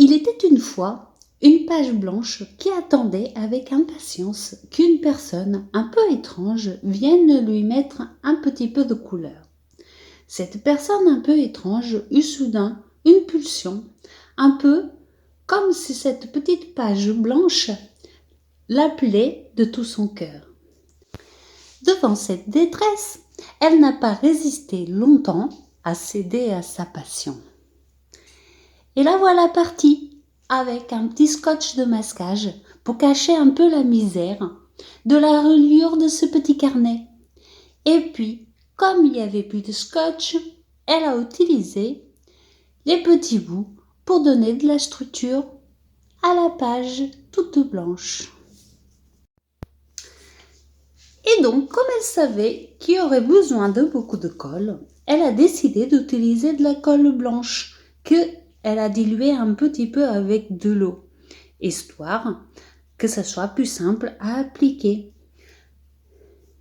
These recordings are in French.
Il était une fois une page blanche qui attendait avec impatience qu'une personne un peu étrange vienne lui mettre un petit peu de couleur. Cette personne un peu étrange eut soudain une pulsion, un peu comme si cette petite page blanche l'appelait de tout son cœur. Devant cette détresse, elle n'a pas résisté longtemps à céder à sa passion. Et la voilà partie, avec un petit scotch de masquage pour cacher un peu la misère de la reliure de ce petit carnet. Et puis, comme il n'y avait plus de scotch, elle a utilisé les petits bouts pour donner de la structure à la page toute blanche. Et donc, comme elle savait qu'il y aurait besoin de beaucoup de colle, elle a décidé d'utiliser de la colle blanche qu'elle a diluée un petit peu avec de l'eau, histoire que ce soit plus simple à appliquer.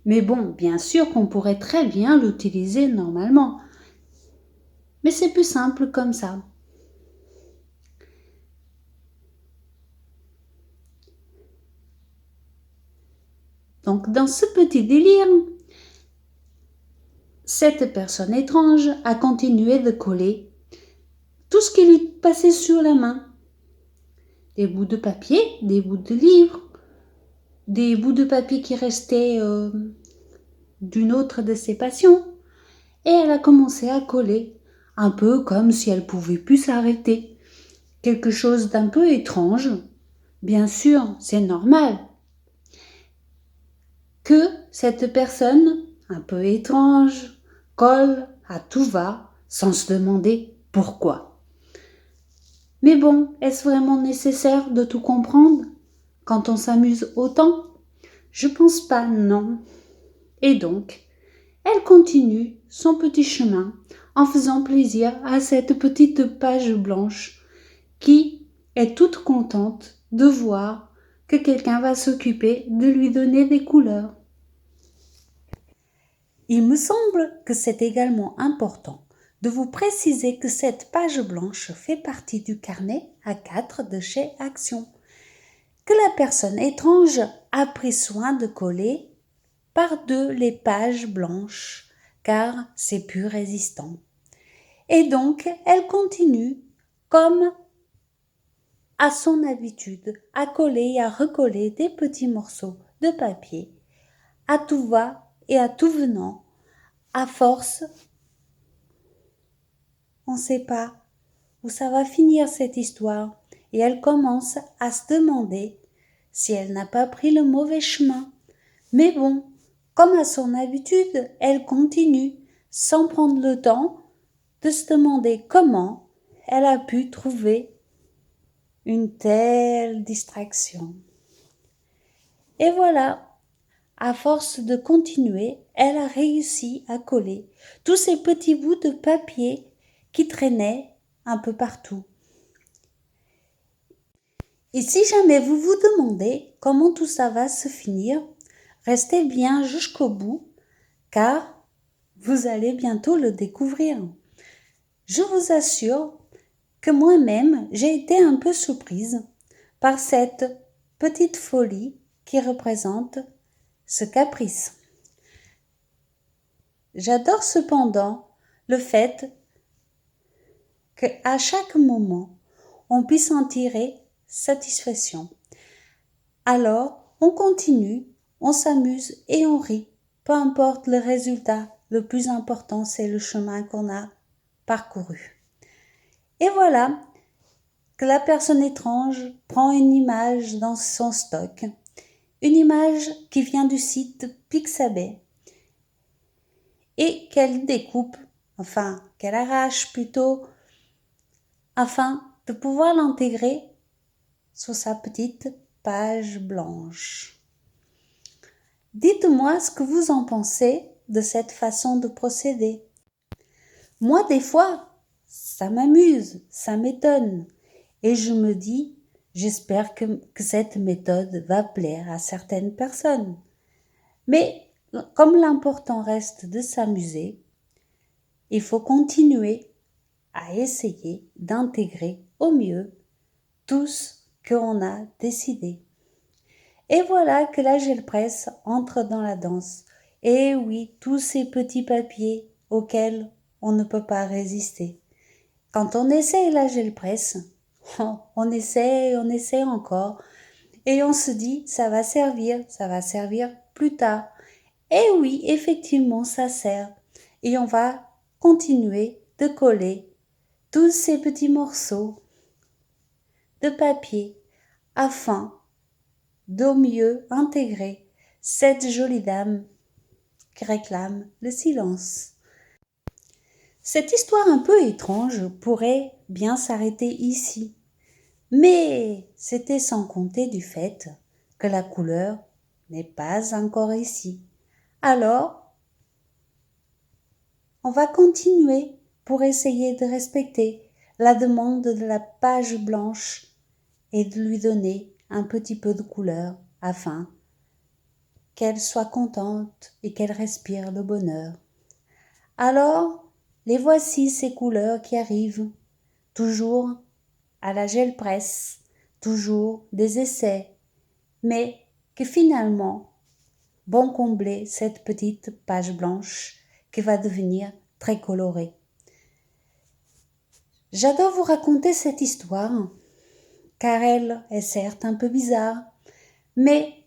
Mais bon, bien sûr qu'on pourrait très bien l'utiliser normalement, mais c'est plus simple comme ça. Donc, dans ce petit délire, cette personne étrange a continué de coller tout ce qui lui passait sur la main. Des bouts de papier, des bouts de livres, des bouts de papier qui restaient d'une autre de ses passions. Et elle a commencé à coller, un peu comme si elle pouvait plus s'arrêter. Quelque chose d'un peu étrange. Bien sûr, c'est normal que cette personne, un peu étrange, colle à tout va sans se demander pourquoi. Mais bon, est-ce vraiment nécessaire de tout comprendre quand on s'amuse autant? Je pense pas, non. Et donc, elle continue son petit chemin en faisant plaisir à cette petite page blanche qui est toute contente de voir que quelqu'un va s'occuper de lui donner des couleurs. Il me semble que c'est également important de vous préciser que cette page blanche fait partie du carnet A4 de chez Action, que la personne étrange a pris soin de coller par deux les pages blanches, car c'est plus résistant. Et donc, elle continue, comme à son habitude, à coller et à recoller des petits morceaux de papier, à tout va et à tout venant. À force, on ne sait pas où ça va finir cette histoire, et elle commence à se demander si elle n'a pas pris le mauvais chemin. Mais bon, comme à son habitude, elle continue sans prendre le temps de se demander comment elle a pu trouver une telle distraction. Et voilà, à force de continuer, elle a réussi à coller tous ces petits bouts de papier qui traînaient un peu partout. Et si jamais vous vous demandez comment tout ça va se finir, restez bien jusqu'au bout, car vous allez bientôt le découvrir. Je vous assure que moi-même, j'ai été un peu surprise par cette petite folie qui représente ce caprice. J'adore cependant le fait qu'à chaque moment, on puisse en tirer satisfaction. Alors, on continue, on s'amuse et on rit. Peu importe le résultat, le plus important, c'est le chemin qu'on a parcouru. Et voilà que la personne étrange prend une image dans son stock, une image qui vient du site Pixabay et qu'elle découpe, enfin qu'elle arrache plutôt, afin de pouvoir l'intégrer sur sa petite page blanche. Dites-moi ce que vous en pensez de cette façon de procéder. Moi, des fois, ça m'amuse, ça m'étonne. Et je me dis, j'espère que cette méthode va plaire à certaines personnes. Mais comme l'important reste de s'amuser, il faut continuer à essayer d'intégrer au mieux tout ce qu'on a décidé. Et voilà que la gel-presse entre dans la danse. Et oui, tous ces petits papiers auxquels on ne peut pas résister. Quand on essaie la gel-presse, on essaie encore, et on se dit, ça va servir plus tard. Et oui, effectivement, ça sert. Et on va continuer de coller tous ces petits morceaux de papier afin d'au mieux intégrer cette jolie dame qui réclame le silence. Cette histoire un peu étrange pourrait bien s'arrêter ici, mais c'était sans compter du fait que la couleur n'est pas encore ici. Alors, on va continuer pour essayer de respecter la demande de la page blanche et de lui donner un petit peu de couleur afin qu'elle soit contente et qu'elle respire le bonheur. Alors, les voici ces couleurs qui arrivent, toujours à la gel-presse, toujours des essais, mais que finalement vont combler cette petite page blanche qui va devenir très colorée. J'adore vous raconter cette histoire, car elle est certes un peu bizarre, mais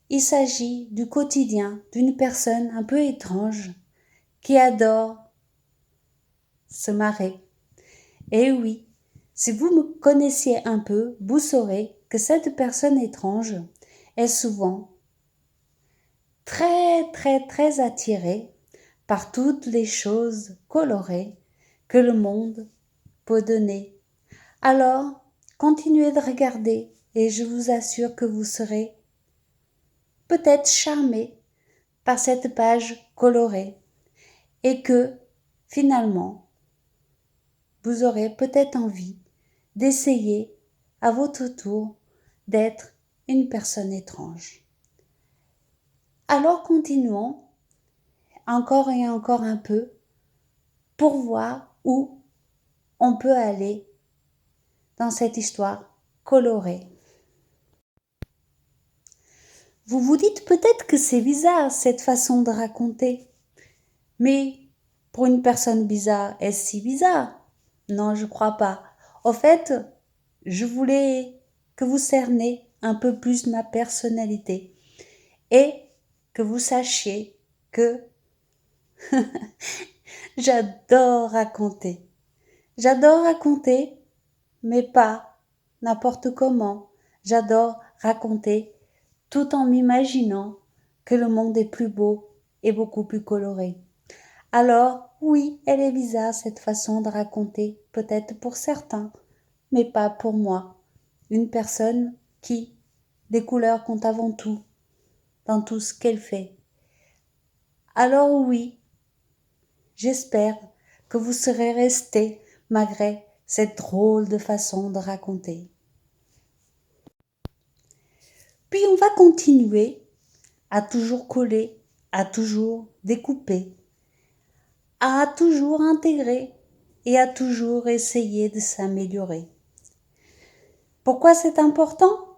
il s'agit du quotidien d'une personne un peu étrange qui adore se marrer. Et oui, si vous me connaissiez un peu, vous saurez que cette personne étrange est souvent très attirée par toutes les choses colorées que le monde peut donner. Alors, continuez de regarder et je vous assure que vous serez peut-être charmé par cette page colorée et que finalement, vous aurez peut-être envie d'essayer à votre tour d'être une personne étrange. Alors continuons encore et encore un peu pour voir où on peut aller dans cette histoire colorée. Vous vous dites peut-être que c'est bizarre cette façon de raconter, mais pour une personne bizarre, est-ce si bizarre? Non, je crois pas. Au fait, je voulais que vous cerniez un peu plus ma personnalité et que vous sachiez que j'adore raconter. J'adore raconter, mais pas n'importe comment. J'adore raconter tout en m'imaginant que le monde est plus beau et beaucoup plus coloré. Alors, oui, elle est bizarre cette façon de raconter, peut-être pour certains, mais pas pour moi. Une personne qui, les couleurs comptent avant tout, dans tout ce qu'elle fait. Alors oui, j'espère que vous serez restés malgré cette drôle de façon de raconter. Puis on va continuer à toujours coller, à toujours découper, à toujours intégrer et à toujours essayer de s'améliorer. Pourquoi c'est important?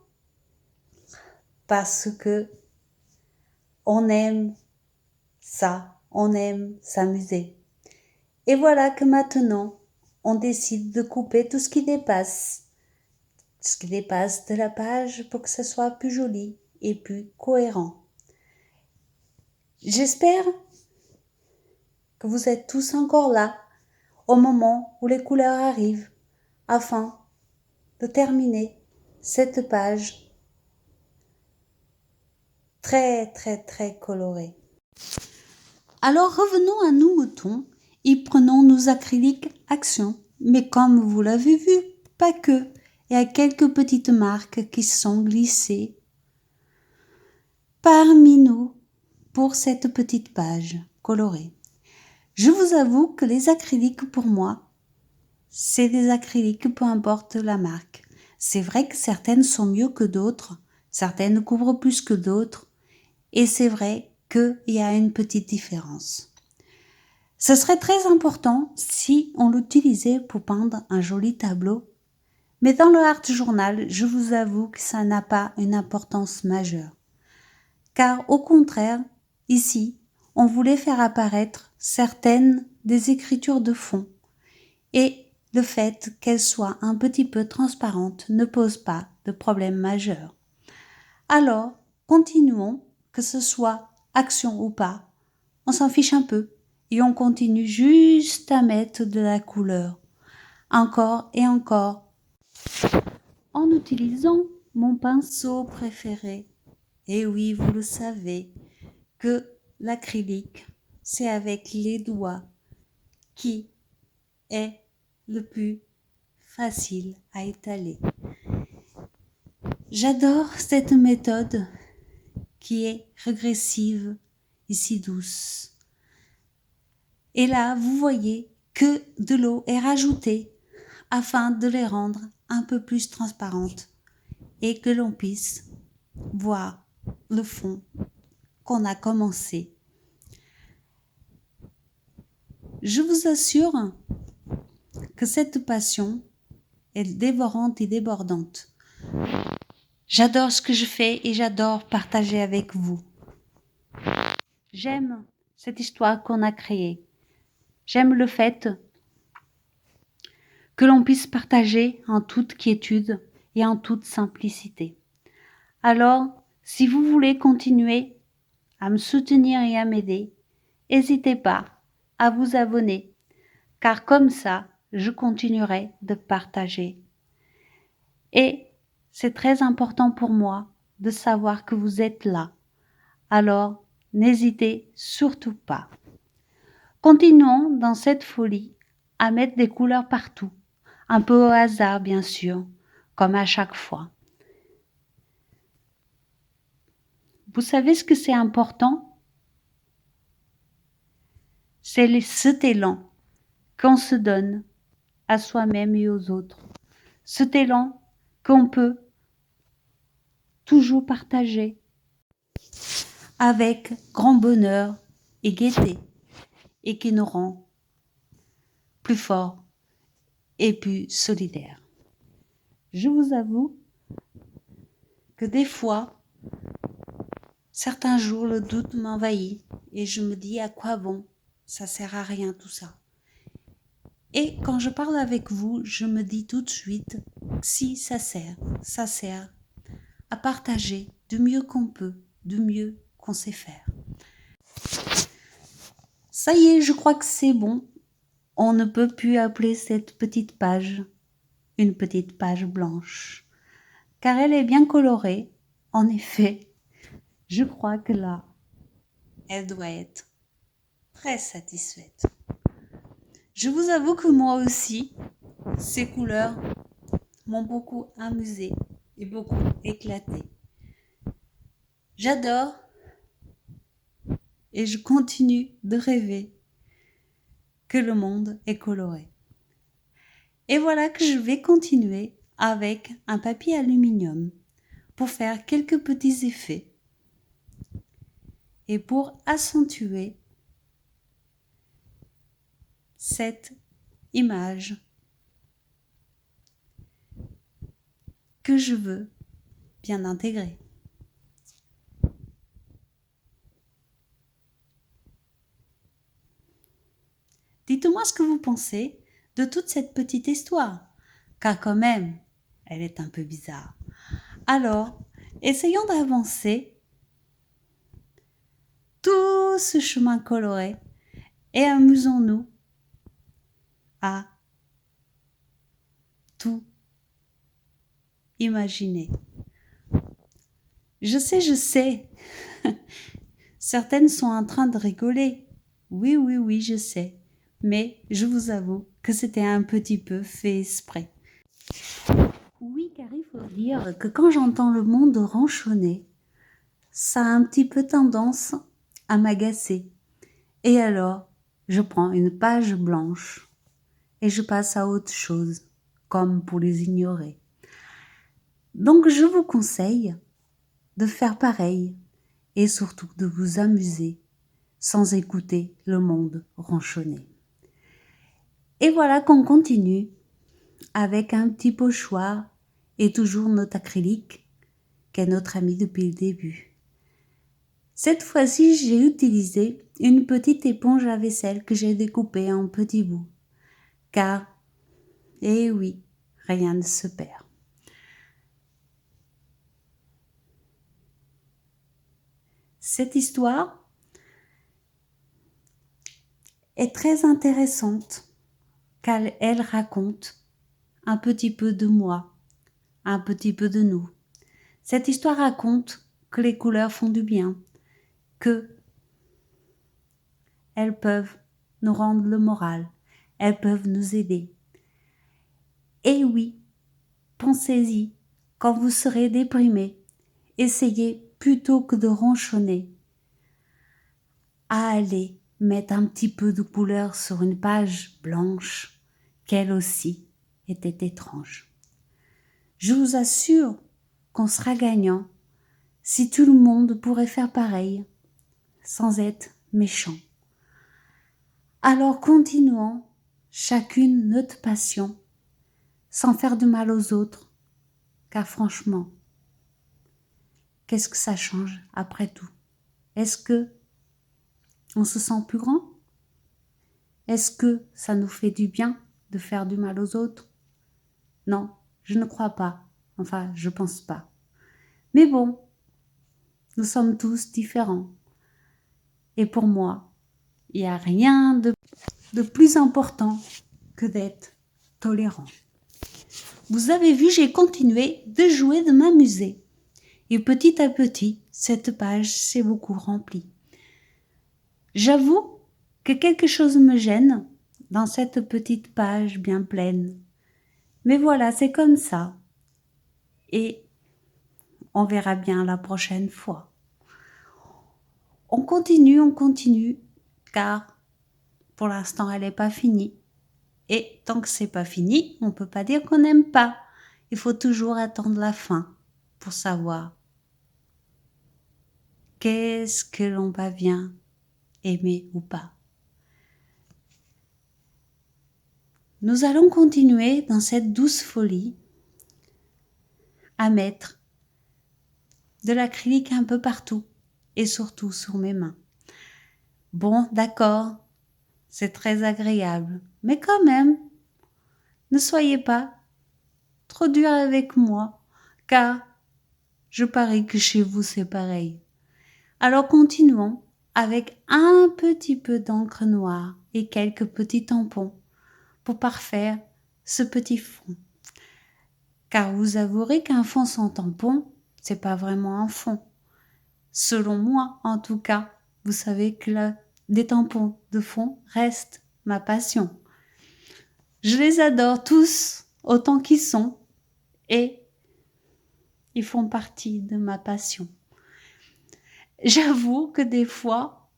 Parce que on aime ça, on aime s'amuser. Et voilà que maintenant, on décide de couper tout ce qui dépasse de la page pour que ce soit plus joli et plus cohérent. J'espère que vous êtes tous encore là au moment où les couleurs arrivent afin de terminer cette page très colorée. Alors revenons à nos moutons et prenons nos acryliques action. Mais comme vous l'avez vu, pas que. Il y a quelques petites marques qui sont glissées parmi nous pour cette petite page colorée. Je vous avoue que les acryliques pour moi, c'est des acryliques peu importe la marque. C'est vrai que certaines sont mieux que d'autres, certaines couvrent plus que d'autres, et c'est vrai qu'il y a une petite différence. Ce serait très important si on l'utilisait pour peindre un joli tableau, Mais dans le Art Journal, je vous avoue que ça n'a pas une importance majeure. Car au contraire, ici, on voulait faire apparaître certaines des écritures de fond. Et le fait qu'elles soient un petit peu transparentes ne pose pas de problème majeur. Alors, continuons, que ce soit action ou pas, on s'en fiche un peu et on continue juste à mettre de la couleur, encore et encore, en utilisant mon pinceau préféré. Et oui, vous le savez, que l'acrylique, c'est avec les doigts qui est le plus facile à étaler. J'adore cette méthode qui est régressive et si douce. Et là, vous voyez que de l'eau est rajoutée afin de les rendre un peu plus transparentes et que l'on puisse voir le fond qu'on a commencé. Je vous assure que cette passion est dévorante et débordante. J'adore ce que je fais et j'adore partager avec vous. J'aime cette histoire qu'on a créée. J'aime le fait que l'on puisse partager en toute quiétude et en toute simplicité. Alors, si vous voulez continuer à me soutenir et à m'aider, n'hésitez pas à vous abonner, car comme ça, je continuerai de partager. Et c'est très important pour moi de savoir que vous êtes là. Alors, n'hésitez surtout pas. Continuons dans cette folie à mettre des couleurs partout, un peu au hasard bien sûr, comme à chaque fois. Vous savez ce que c'est important? C'est cet élan qu'on se donne à soi-même et aux autres. Cet élan qu'on peut toujours partager avec grand bonheur et gaieté et qui nous rend plus forts et plus solidaires. Je vous avoue que des fois, certains jours, le doute m'envahit et je me dis à quoi bon, ça sert à rien tout ça. Et quand je parle avec vous, je me dis tout de suite, si ça sert à partager du mieux qu'on peut, du mieux qu'on sait faire. Ça y est, je crois que c'est bon. On ne peut plus appeler cette petite page une petite page blanche, car elle est bien colorée. En effet, je crois que là, elle doit être très satisfaite. Je vous avoue que moi aussi, ces couleurs m'ont beaucoup amusée et beaucoup éclaté. J'adore et je continue de rêver que le monde est coloré. Et voilà que je vais continuer avec un papier aluminium pour faire quelques petits effets et pour accentuer cette image que je veux bien intégrer. Dites-moi ce que vous pensez de toute cette petite histoire, car quand même, elle est un peu bizarre. Alors, essayons d'avancer tout ce chemin coloré et amusons-nous à tout imaginer. Je sais, certaines sont en train de rigoler. Oui, je sais. Mais je vous avoue que c'était un petit peu fait exprès. Oui, car il faut dire que quand j'entends le monde ronchonner, ça a un petit peu tendance à m'agacer. Et alors, je prends une page blanche et je passe à autre chose, comme pour les ignorer. Donc je vous conseille de faire pareil et surtout de vous amuser sans écouter le monde ronchonner. Et voilà qu'on continue avec un petit pochoir et toujours notre acrylique, qui est notre ami depuis le début. Cette fois-ci, j'ai utilisé une petite éponge à vaisselle que j'ai découpée en petits bouts. Car, eh oui, rien ne se perd. Cette histoire est très intéressante car elle raconte un petit peu de moi, un petit peu de nous. Cette histoire raconte que les couleurs font du bien, que elles peuvent nous rendre le moral, elles peuvent nous aider. Et oui, pensez-y, quand vous serez déprimé, essayez plutôt que de ronchonner à aller mettre un petit peu de couleur sur une page blanche, qu'elle aussi était étrange. Je vous assure qu'on sera gagnant si tout le monde pourrait faire pareil, sans être méchant. Alors continuons chacune notre passion, sans faire de mal aux autres, car franchement, qu'est-ce que ça change après tout? Est-ce que on se sent plus grand? Est-ce que ça nous fait du bien de faire du mal aux autres? Non, je ne crois pas. Enfin, je pense pas. Mais bon, nous sommes tous différents. Et pour moi, il n'y a rien de plus important que d'être tolérant. Vous avez vu, j'ai continué de jouer, de m'amuser. Et petit à petit, cette page s'est beaucoup remplie. J'avoue que quelque chose me gêne dans cette petite page bien pleine. Mais voilà, c'est comme ça. Et on verra bien la prochaine fois. On continue, car pour l'instant, elle n'est pas finie. Et tant que c'est pas fini, on ne peut pas dire qu'on n'aime pas. Il faut toujours attendre la fin pour savoir qu'est-ce que l'on va bien aimer ou pas. Nous allons continuer dans cette douce folie à mettre de l'acrylique un peu partout et surtout sur mes mains. Bon, d'accord, c'est très agréable, mais quand même, ne soyez pas trop dur avec moi, car je parie que chez vous c'est pareil. Alors continuons avec un petit peu d'encre noire et quelques petits tampons pour parfaire ce petit fond. Car vous avouerez qu'un fond sans tampon, c'est pas vraiment un fond. Selon moi, en tout cas, vous savez que des tampons de fond restent ma passion. Je les adore tous autant qu'ils sont et ils font partie de ma passion. J'avoue que des fois,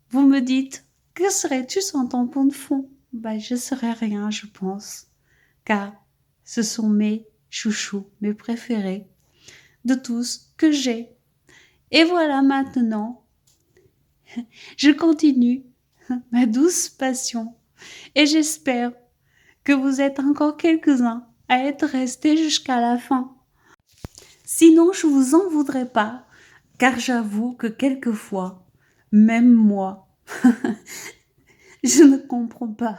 vous me dites, que serais-tu sans tampon de fond? Je serais rien, je pense, car ce sont mes chouchous, mes préférés de tous que j'ai. Et voilà maintenant, je continue ma douce passion et j'espère que vous êtes encore quelques-uns à être restés jusqu'à la fin. Sinon, je vous en voudrais pas, car j'avoue que quelquefois, même moi, je ne comprends pas.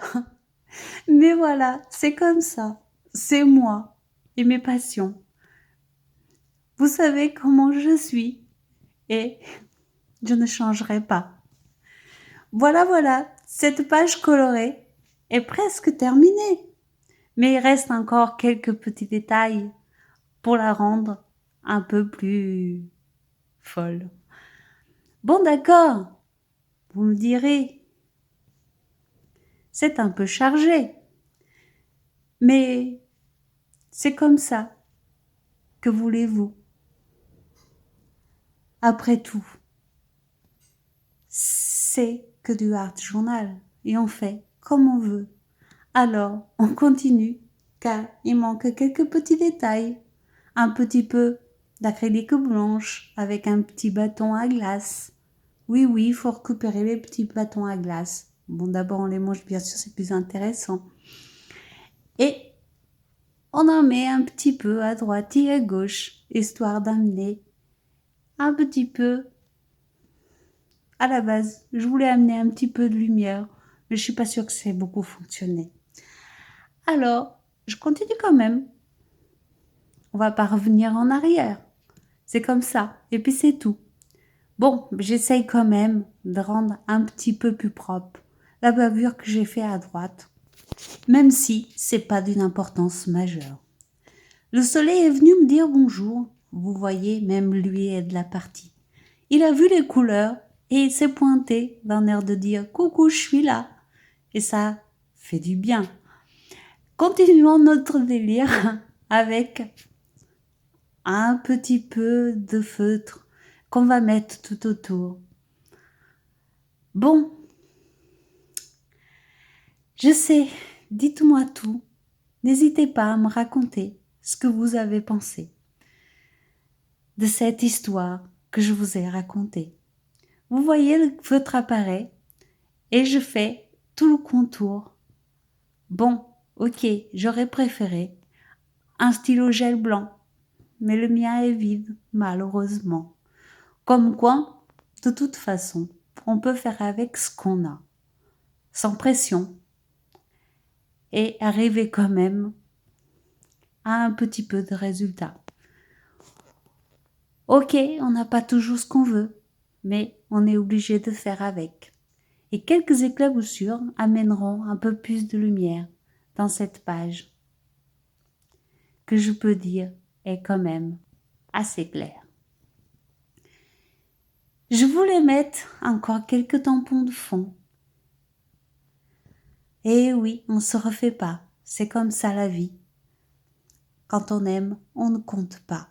Mais voilà, c'est comme ça. C'est moi et mes passions. Vous savez comment je suis et je ne changerai pas. Voilà, cette page colorée est presque terminée. Mais il reste encore quelques petits détails pour la rendre un peu plus folle. Bon, d'accord, vous me direz, c'est un peu chargé, mais c'est comme ça. Que voulez-vous? Après tout, c'est que du art journal et on fait comme on veut. Alors, on continue, car il manque quelques petits détails. Un petit peu d'acrylique blanche avec un petit bâton à glace. Oui, il faut récupérer les petits bâtons à glace. Bon, d'abord, on les mange, bien sûr, c'est plus intéressant. Et on en met un petit peu à droite et à gauche, histoire d'amener un petit peu. À la base, je voulais amener un petit peu de lumière, mais je suis pas sûre que ça ait beaucoup fonctionné. Alors, je continue quand même. On va pas revenir en arrière. C'est comme ça. Et puis c'est tout. Bon, j'essaye quand même de rendre un petit peu plus propre la bavure que j'ai fait à droite, même si c'est pas d'une importance majeure. Le soleil est venu me dire bonjour. Vous voyez, même lui est de la partie. Il a vu les couleurs et il s'est pointé d'un air de dire coucou, je suis là. Et ça fait du bien. Continuons notre délire avec un petit peu de feutre qu'on va mettre tout autour. Bon, je sais, dites-moi tout. N'hésitez pas à me raconter ce que vous avez pensé de cette histoire que je vous ai racontée. Vous voyez, le feutre apparaît et je fais tout le contour. Bon, ok, j'aurais préféré un stylo gel blanc, mais le mien est vide, malheureusement. Comme quoi, de toute façon, on peut faire avec ce qu'on a, sans pression, et arriver quand même à un petit peu de résultat. Ok, on n'a pas toujours ce qu'on veut, mais on est obligé de faire avec. Et quelques éclaboussures amèneront un peu plus de lumière dans cette page, que je peux dire est quand même assez claire. Je voulais mettre encore quelques tampons de fond. Et oui, on ne se refait pas, c'est comme ça la vie. Quand on aime, on ne compte pas.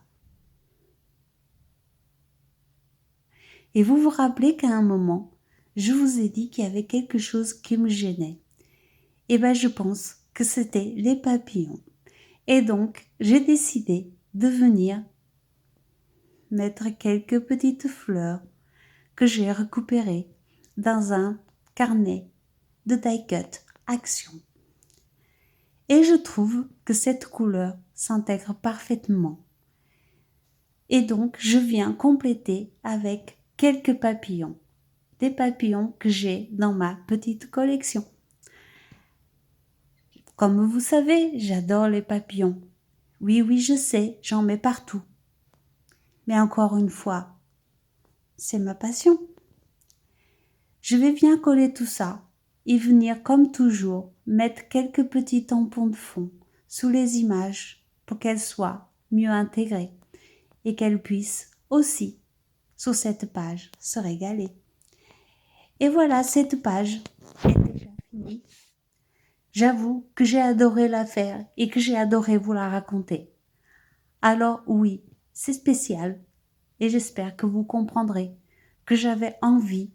Et vous vous rappelez qu'à un moment, je vous ai dit qu'il y avait quelque chose qui me gênait. Eh bien, je pense que c'était les papillons. Et donc, j'ai décidé de venir mettre quelques petites fleurs que j'ai récupérées dans un carnet de die-cut Action. Et je trouve que cette couleur s'intègre parfaitement. Et donc, je viens compléter avec quelques papillons. Des papillons que j'ai dans ma petite collection. Comme vous savez, j'adore les papillons. Oui, oui, je sais, j'en mets partout. Mais encore une fois, c'est ma passion. Je vais bien coller tout ça et venir comme toujours mettre quelques petits tampons de fond sous les images pour qu'elles soient mieux intégrées et qu'elles puissent aussi, sur cette page, se régaler. Et voilà, cette page est déjà finie. J'avoue que j'ai adoré la faire et que j'ai adoré vous la raconter. Alors oui, c'est spécial et j'espère que vous comprendrez que j'avais envie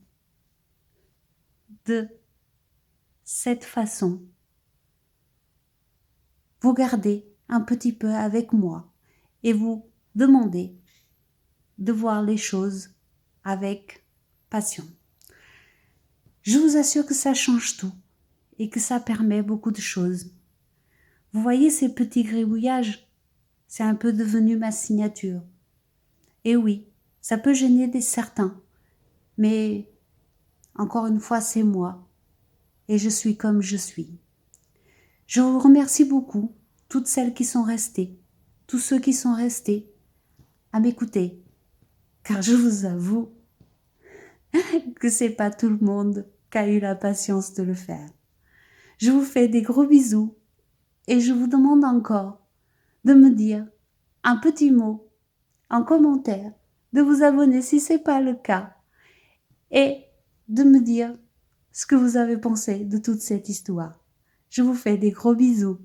de cette façon vous garder un petit peu avec moi et vous demander de voir les choses avec passion. Je vous assure que ça change tout et que ça permet beaucoup de choses. Vous voyez ces petits gribouillages, c'est un peu devenu ma signature. Et oui, ça peut gêner certains, mais encore une fois, c'est moi et je suis comme je suis. Je vous remercie beaucoup, toutes celles qui sont restées, tous ceux qui sont restés à m'écouter, car je vous avoue que c'est pas tout le monde qui a eu la patience de le faire. Je vous fais des gros bisous et je vous demande encore de me dire un petit mot en commentaire, de vous abonner si ce n'est pas le cas et de me dire ce que vous avez pensé de toute cette histoire. Je vous fais des gros bisous.